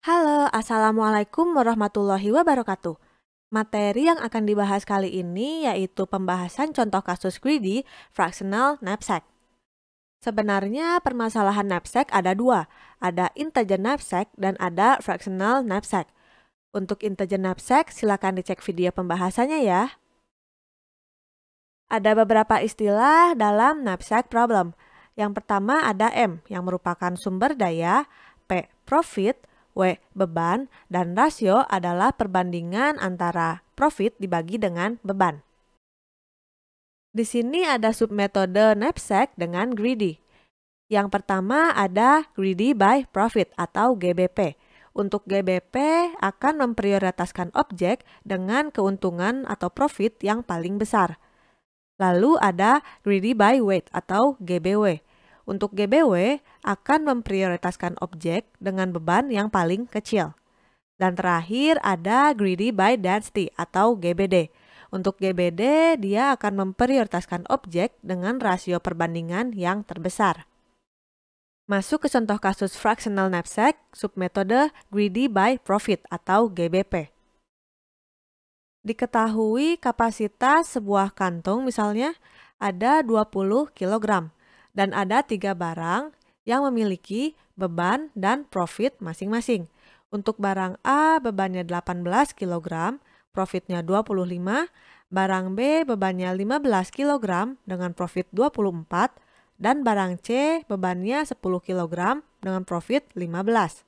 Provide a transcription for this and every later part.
Halo, Assalamualaikum warahmatullahi wabarakatuh. Materi yang akan dibahas kali ini yaitu pembahasan contoh kasus greedy fractional knapsack. Sebenarnya permasalahan knapsack ada dua, ada integer knapsack dan ada fractional knapsack. Untuk integer knapsack, silakan dicek video pembahasannya ya. Ada beberapa istilah dalam knapsack problem. Yang pertama ada M, yang merupakan sumber daya, P, profit, W, beban, dan rasio adalah perbandingan antara profit dibagi dengan beban. Di sini ada submetode knapsack dengan greedy. Yang pertama ada greedy by profit atau GBP. Untuk GBP akan memprioritaskan objek dengan keuntungan atau profit yang paling besar. Lalu ada greedy by weight atau GBW. Untuk GBW akan memprioritaskan objek dengan beban yang paling kecil. Dan terakhir ada greedy by density atau GBD. Untuk GBD dia akan memprioritaskan objek dengan rasio perbandingan yang terbesar. Masuk ke contoh kasus fractional knapsack submetode greedy by profit atau GBP. Diketahui kapasitas sebuah kantung misalnya ada 20 kg dan ada 3 barang yang memiliki beban dan profit masing-masing. Untuk barang A bebannya 18 kg, profitnya 25, barang B bebannya 15 kg dengan profit 24, dan barang C bebannya 10 kg dengan profit 15.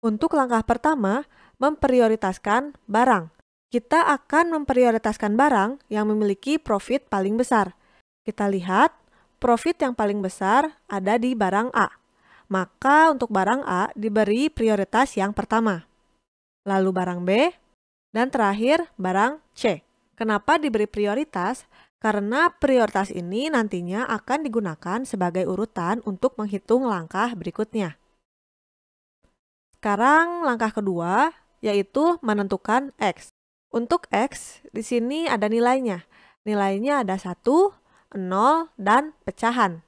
Untuk langkah pertama, memprioritaskan barang. Kita akan memprioritaskan barang yang memiliki profit paling besar. Kita lihat, profit yang paling besar ada di barang A. Maka untuk barang A diberi prioritas yang pertama. Lalu barang B, dan terakhir barang C. Kenapa diberi prioritas? Karena prioritas ini nantinya akan digunakan sebagai urutan untuk menghitung langkah berikutnya. Sekarang langkah kedua, yaitu menentukan X. Untuk X, di sini ada nilainya. Nilainya ada 1, 0, dan pecahan.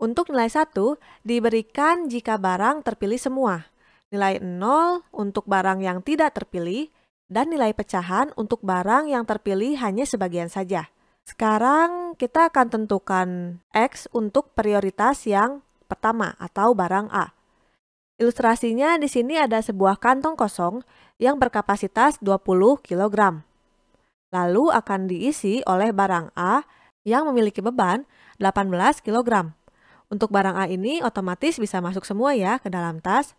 Untuk nilai 1 diberikan jika barang terpilih semua. Nilai 0 untuk barang yang tidak terpilih, dan nilai pecahan untuk barang yang terpilih hanya sebagian saja. Sekarang kita akan tentukan X untuk prioritas yang pertama atau barang A. Ilustrasinya di sini ada sebuah kantong kosong yang berkapasitas 20 kg. Lalu akan diisi oleh barang A yang memiliki beban 18 kg. Untuk barang A ini otomatis bisa masuk semua ya ke dalam tas.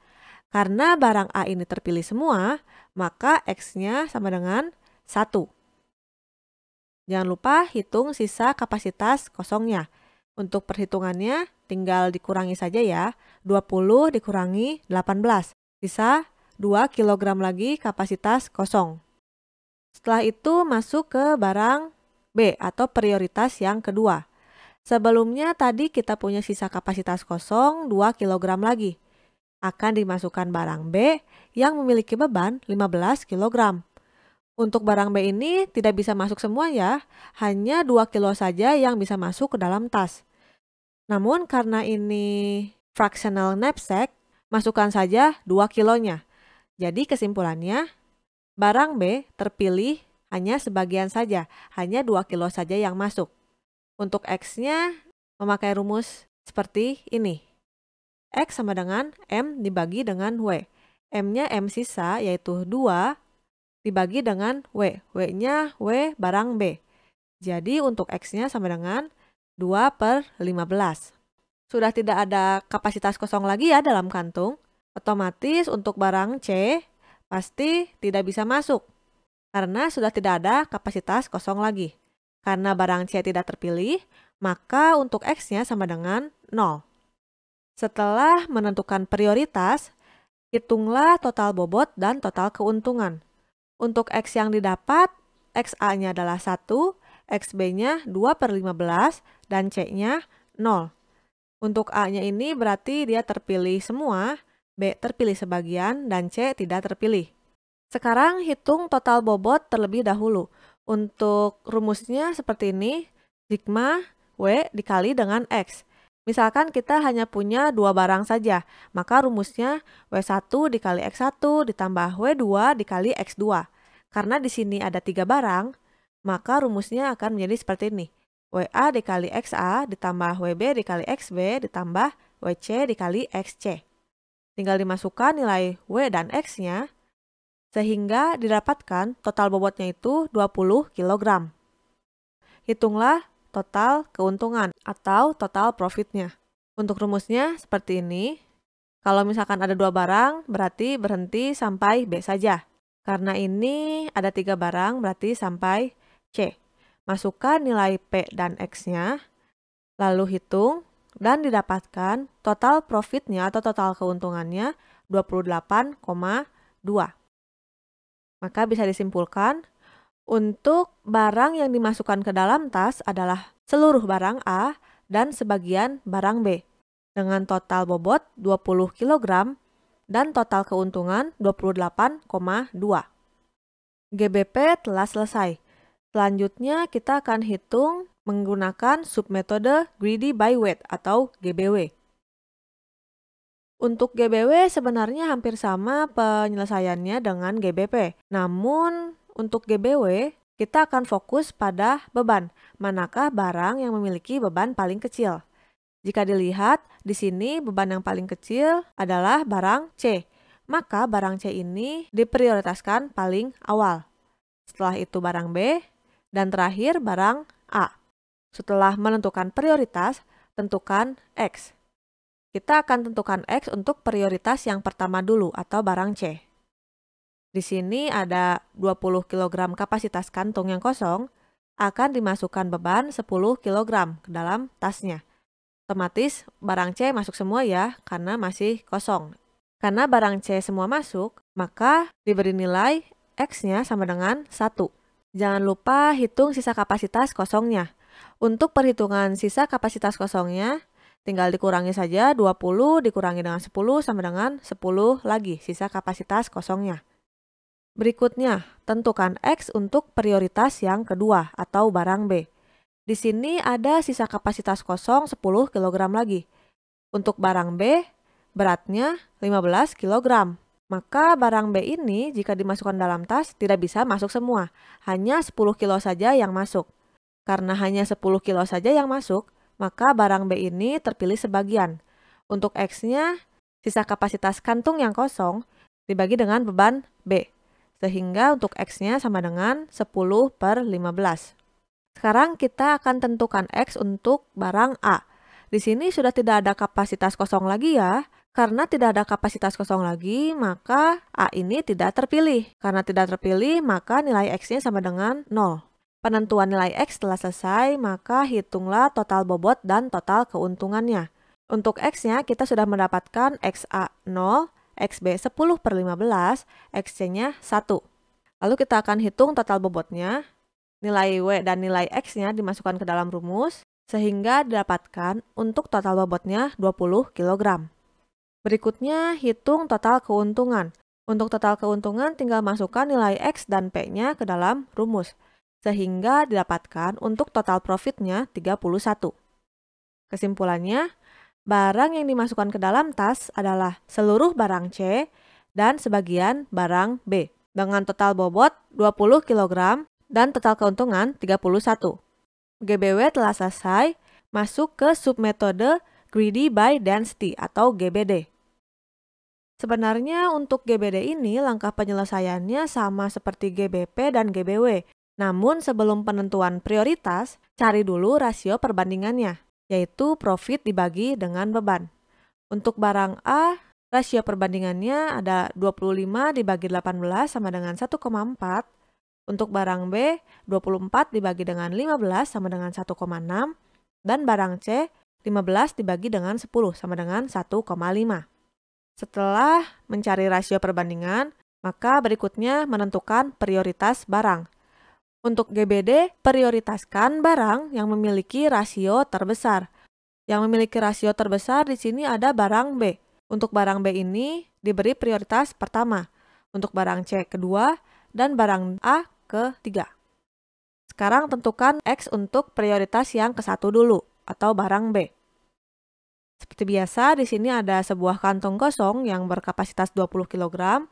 Karena barang A ini terpilih semua, maka X-nya sama dengan 1. Jangan lupa hitung sisa kapasitas kosongnya. Untuk perhitungannya tinggal dikurangi saja ya, 20 dikurangi 18, sisa 2 kg lagi kapasitas kosong. Setelah itu masuk ke barang B atau prioritas yang kedua. Sebelumnya tadi kita punya sisa kapasitas kosong 2 kg lagi. Akan dimasukkan barang B yang memiliki beban 15 kg. Untuk barang B ini tidak bisa masuk semua ya, hanya 2 kilo saja yang bisa masuk ke dalam tas. Namun karena ini fractional knapsack, masukkan saja 2 kilonya. Jadi kesimpulannya, barang B terpilih hanya sebagian saja, hanya 2 kilo saja yang masuk. Untuk X-nya memakai rumus seperti ini. X sama dengan M dibagi dengan W. M-nya M sisa yaitu 2 dibagi dengan W. W-nya W barang B. Jadi untuk X-nya sama dengan 2/15. Sudah tidak ada kapasitas kosong lagi ya dalam kantung. Otomatis untuk barang C pasti tidak bisa masuk. Karena sudah tidak ada kapasitas kosong lagi. Karena barang C tidak terpilih, maka untuk X-nya sama dengan 0. Setelah menentukan prioritas, hitunglah total bobot dan total keuntungan. Untuk X yang didapat, XA-nya adalah 1, XB-nya 2/15, dan C-nya 0. Untuk A-nya ini berarti dia terpilih semua, B terpilih sebagian, dan C tidak terpilih. Sekarang hitung total bobot terlebih dahulu. Untuk rumusnya seperti ini, sigma W dikali dengan X. Misalkan kita hanya punya 2 barang saja, maka rumusnya W1 dikali X1 ditambah W2 dikali X2. Karena di sini ada 3 barang, maka rumusnya akan menjadi seperti ini. WA dikali XA ditambah WB dikali XB ditambah WC dikali XC. Tinggal dimasukkan nilai W dan X-nya, sehingga didapatkan total bobotnya itu 20 kg. Hitunglah total keuntungan atau total profitnya. Untuk rumusnya seperti ini. Kalau misalkan ada 2 barang, berarti berhenti sampai B saja. Karena ini ada 3 barang, berarti sampai C. Masukkan nilai P dan X-nya, lalu hitung, dan didapatkan total profitnya atau total keuntungannya 28,2. Maka bisa disimpulkan, untuk barang yang dimasukkan ke dalam tas adalah seluruh barang A dan sebagian barang B dengan total bobot 20 kg dan total keuntungan 28,2. GBP telah selesai. Selanjutnya kita akan hitung menggunakan submetode Greedy by Weight atau GBW. Untuk GBW sebenarnya hampir sama penyelesaiannya dengan GBP. Namun untuk GBW, kita akan fokus pada beban. Manakah barang yang memiliki beban paling kecil? Jika dilihat, di sini beban yang paling kecil adalah barang C. Maka barang C ini diprioritaskan paling awal. Setelah itu barang B, dan terakhir barang A. Setelah menentukan prioritas, tentukan X. Kita akan tentukan X untuk prioritas yang pertama dulu atau barang C. Di sini ada 20 kg kapasitas kantung yang kosong, akan dimasukkan beban 10 kg ke dalam tasnya. Otomatis barang C masuk semua ya, karena masih kosong. Karena barang C semua masuk, maka diberi nilai X-nya sama dengan 1. Jangan lupa hitung sisa kapasitas kosongnya. Untuk perhitungan sisa kapasitas kosongnya, tinggal dikurangi saja 20 dikurangi dengan 10 sama dengan 10 lagi sisa kapasitas kosongnya. Berikutnya, tentukan X untuk prioritas yang kedua atau barang B. Di sini ada sisa kapasitas kosong 10 kg lagi. Untuk barang B, beratnya 15 kg. Maka barang B ini jika dimasukkan dalam tas tidak bisa masuk semua. Hanya 10 kilo saja yang masuk. Karena hanya 10 kilo saja yang masuk, maka barang B ini terpilih sebagian. Untuk X-nya, sisa kapasitas kantung yang kosong dibagi dengan beban B. Sehingga untuk X-nya sama dengan 10/15. Sekarang kita akan tentukan X untuk barang A. Di sini sudah tidak ada kapasitas kosong lagi ya. Karena tidak ada kapasitas kosong lagi, maka A ini tidak terpilih. Karena tidak terpilih, maka nilai X-nya sama dengan 0. Penentuan nilai X telah selesai, maka hitunglah total bobot dan total keuntungannya. Untuk X-nya kita sudah mendapatkan XA 0, XB 10/15, XC-nya 1. Lalu kita akan hitung total bobotnya. Nilai W dan nilai X-nya dimasukkan ke dalam rumus, sehingga didapatkan untuk total bobotnya 20 kg. Berikutnya, hitung total keuntungan. Untuk total keuntungan tinggal masukkan nilai X dan P-nya ke dalam rumus, sehingga didapatkan untuk total profitnya 31. Kesimpulannya, barang yang dimasukkan ke dalam tas adalah seluruh barang C dan sebagian barang B dengan total bobot 20 kg dan total keuntungan 31. GBW telah selesai, masuk ke submetode Greedy by Density atau GBD. Sebenarnya untuk GBD ini langkah penyelesaiannya sama seperti GBP dan GBW. Namun sebelum penentuan prioritas, cari dulu rasio perbandingannya, yaitu profit dibagi dengan beban. Untuk barang A, rasio perbandingannya ada 25 dibagi 18 sama dengan 1,4. Untuk barang B, 24 dibagi dengan 15 sama dengan 1,6. Dan barang C, 15 dibagi dengan 10 sama dengan 1,5. Setelah mencari rasio perbandingan, maka berikutnya menentukan prioritas barang. Untuk GBD, prioritaskan barang yang memiliki rasio terbesar. Yang memiliki rasio terbesar di sini ada barang B. Untuk barang B ini diberi prioritas pertama, untuk barang C kedua, dan barang A ketiga. Sekarang tentukan X untuk prioritas yang ke-1 dulu, atau barang B. Seperti biasa, di sini ada sebuah kantong kosong yang berkapasitas 20 kg.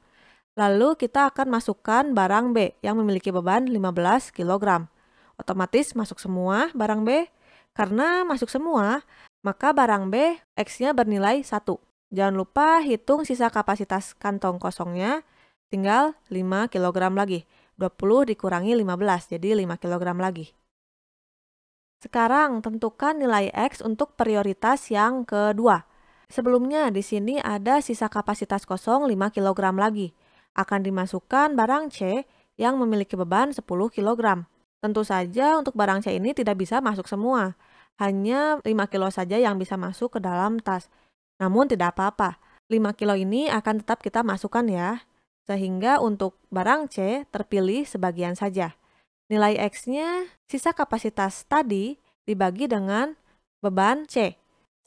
Lalu kita akan masukkan barang B yang memiliki beban 15 kg. Otomatis masuk semua barang B. Karena masuk semua, maka barang B X-nya bernilai 1. Jangan lupa hitung sisa kapasitas kantong kosongnya, tinggal 5 kg lagi. 20 dikurangi 15, jadi 5 kg lagi. Sekarang tentukan nilai X untuk prioritas yang kedua. Sebelumnya di sini ada sisa kapasitas kosong 5 kg lagi. Akan dimasukkan barang C yang memiliki beban 10 kg. Tentu saja untuk barang C ini tidak bisa masuk semua. Hanya 5 kilo saja yang bisa masuk ke dalam tas. Namun tidak apa-apa. 5 kilo ini akan tetap kita masukkan ya. Sehingga untuk barang C terpilih sebagian saja. Nilai X-nya sisa kapasitas tadi dibagi dengan beban C.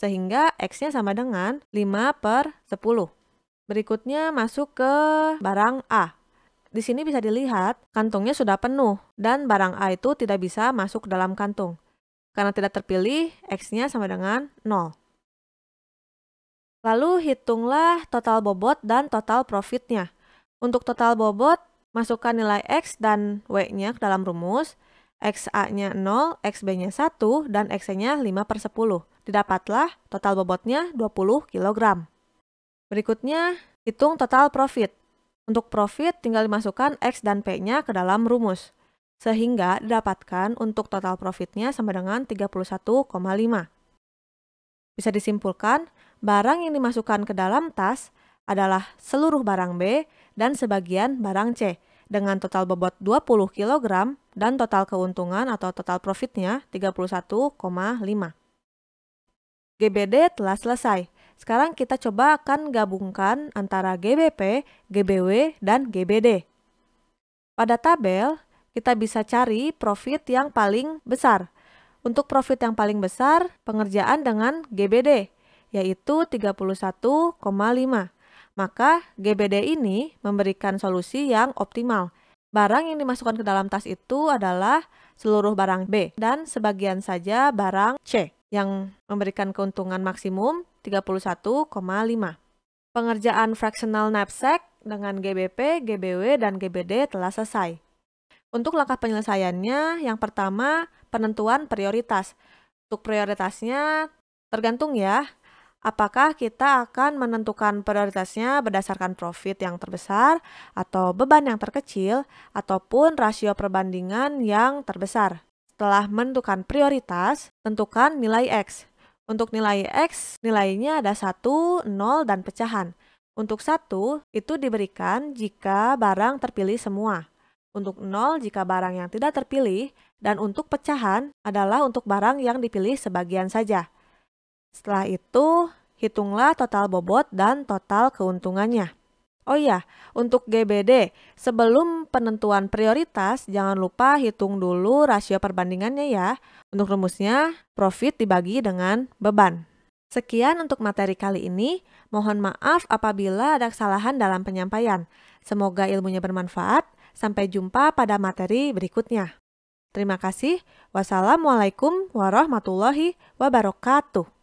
Sehingga X-nya sama dengan 5/10. Berikutnya masuk ke barang A. Di sini bisa dilihat kantongnya sudah penuh dan barang A itu tidak bisa masuk ke dalam kantung. Karena tidak terpilih, X-nya sama dengan 0. Lalu hitunglah total bobot dan total profitnya. Untuk total bobot, masukkan nilai X dan W-nya ke dalam rumus. XA-nya 0, XB-nya 1, dan XC-nya 5/10. Didapatlah total bobotnya 20 kg. Berikutnya, hitung total profit. Untuk profit, tinggal dimasukkan X dan P-nya ke dalam rumus. Sehingga didapatkan untuk total profitnya sama dengan 31,5. Bisa disimpulkan, barang yang dimasukkan ke dalam tas adalah seluruh barang B dan sebagian barang C dengan total bobot 20 kg dan total keuntungan atau total profitnya 31,5. GBD telah selesai. Sekarang kita coba akan gabungkan antara GBP, GBW, dan GBD. Pada tabel, kita bisa cari profit yang paling besar. Untuk profit yang paling besar, pengerjaan dengan GBD, yaitu 31,5. Maka GBD ini memberikan solusi yang optimal. Barang yang dimasukkan ke dalam tas itu adalah seluruh barang B dan sebagian saja barang C yang memberikan keuntungan maksimum 31,5. Pengerjaan fractional knapsack dengan GBP, GBW, dan GBD telah selesai. Untuk langkah penyelesaiannya, yang pertama penentuan prioritas. Untuk prioritasnya tergantung ya. Apakah kita akan menentukan prioritasnya berdasarkan profit yang terbesar, atau beban yang terkecil, ataupun rasio perbandingan yang terbesar. Setelah menentukan prioritas, tentukan nilai X. Untuk nilai X, nilainya ada 1, 0, dan pecahan. Untuk 1, itu diberikan jika barang terpilih semua. Untuk 0 jika barang yang tidak terpilih, dan untuk pecahan adalah untuk barang yang dipilih sebagian saja. Setelah itu, hitunglah total bobot dan total keuntungannya. Oh iya, untuk GBD, sebelum penentuan prioritas, jangan lupa hitung dulu rasio perbandingannya ya. Untuk rumusnya, profit dibagi dengan beban. Sekian untuk materi kali ini. Mohon maaf apabila ada kesalahan dalam penyampaian. Semoga ilmunya bermanfaat. Sampai jumpa pada materi berikutnya. Terima kasih. Wassalamualaikum warahmatullahi wabarakatuh.